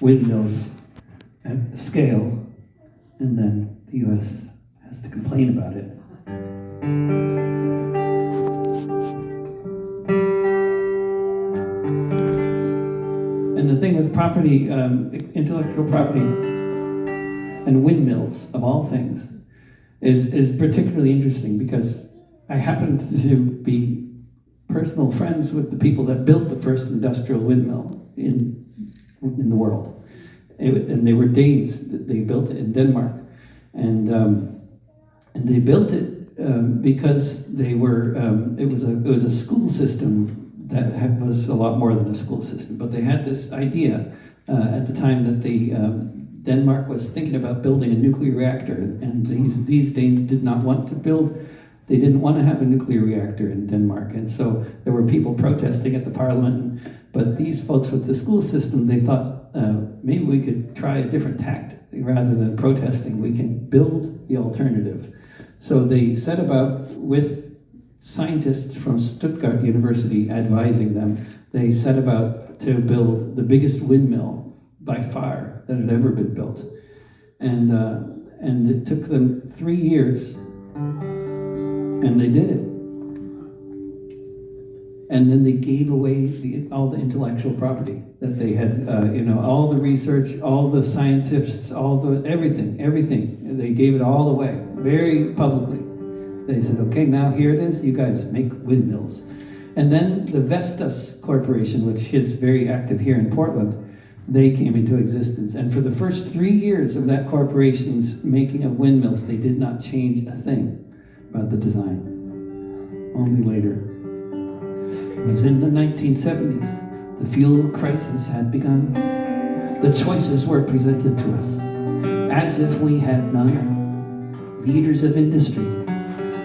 windmills at scale, and then the US has to complain about it. And the thing with property, intellectual property, and windmills, of all things, is particularly interesting because I happened to be personal friends with the people that built the first industrial windmill in the world. And they were Danes. They built it in Denmark. And they built it because they were, it was a school system that was a lot more than a school system. But they had this idea at the time that Denmark was thinking about building a nuclear reactor, and these Danes did not want to build. They didn't want to have a nuclear reactor in Denmark, and so there were people protesting at the parliament. But these folks with the school system, they thought maybe we could try a different tact. Rather than protesting, we can build the alternative. So they set about, with scientists from Stuttgart University advising them, they set about to build the biggest windmill by far that had ever been built. And it took them 3 years, and they did it. And then they gave away all the intellectual property that they had, all the research, all the scientists, everything. They gave it all away, very publicly. They said, okay, now here it is, you guys make windmills. And then the Vestas Corporation, which is very active here in Portland, they came into existence. And for the first 3 years of that corporation's making of windmills, they did not change a thing about the design. Only later. It was in the 1970s. The fuel crisis had begun. The choices were presented to us as if we had none. Leaders of industry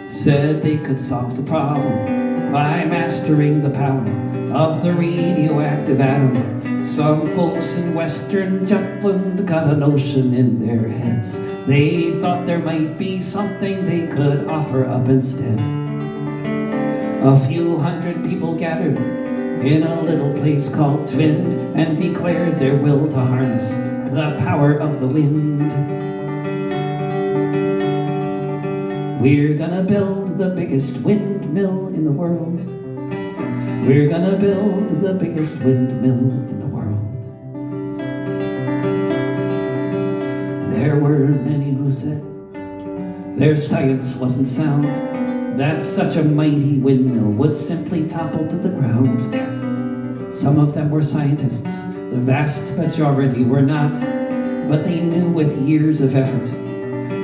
said they could solve the problem by mastering the power of the radioactive atom. Some folks in Western Jutland got a notion in their heads. They thought there might be something they could offer up instead. A few hundred people gathered in a little place called Tvind and declared their will to harness the power of the wind. We're gonna build the biggest windmill in the world. We're gonna build the biggest windmill in the world. There were many who said their science wasn't sound, that such a mighty windmill would simply topple to the ground. Some of them were scientists, the vast majority were not, but they knew with years of effort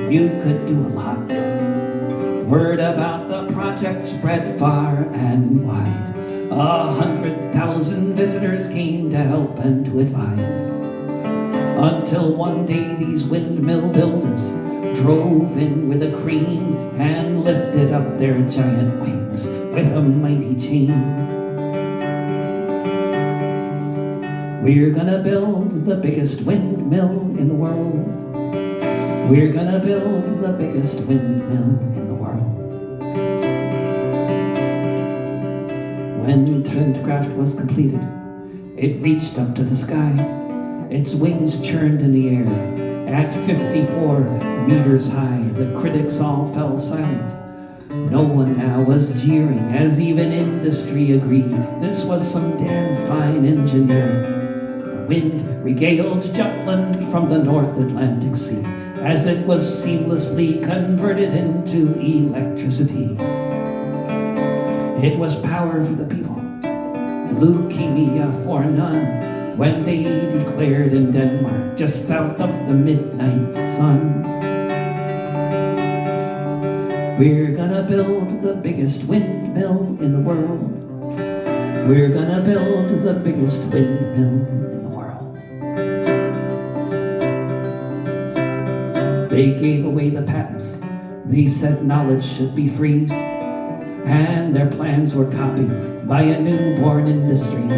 you could do a lot. Word about the project spread far and wide. 100,000 visitors came to help and to advise. Until one day these windmill builders drove in with a crane and lifted up their giant wings with a mighty chain. We're gonna build the biggest windmill in the world. We're gonna build the biggest windmill in the world. When Trendkraft was completed, it reached up to the sky. Its wings churned in the air at 54 meters high. The critics all fell silent. No one now was jeering, as even industry agreed this was some damn fine engineering. The wind regaled Jutland from the North Atlantic Sea as it was seamlessly converted into electricity. It was power for the people, leukemia for none, when they declared in Denmark, just south of the midnight sun. We're gonna build the biggest windmill in the world. We're gonna build the biggest windmill in the world. They gave away the patents. They said knowledge should be free. And their plans were copied by a newborn industry.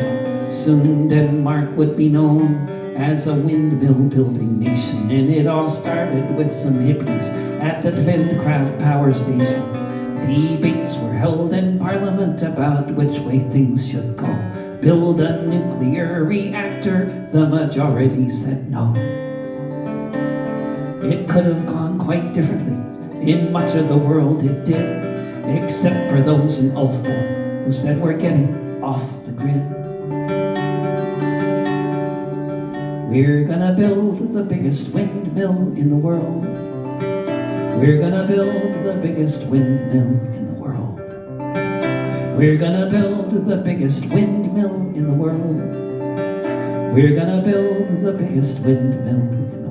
Soon Denmark would be known as a windmill building nation. And it all started with some hippies at the Trendkraft power station. Debates were held in Parliament about which way things should go. build a nuclear reactor, the majority said no. It could have gone quite differently. In much of the world it did, except for those in Ulfborn who said we're getting off the grid. We're gonna build the biggest windmill in the world. We're gonna build the biggest windmill in the world. We're gonna build the biggest windmill in the world. We're gonna build the biggest windmill in the world.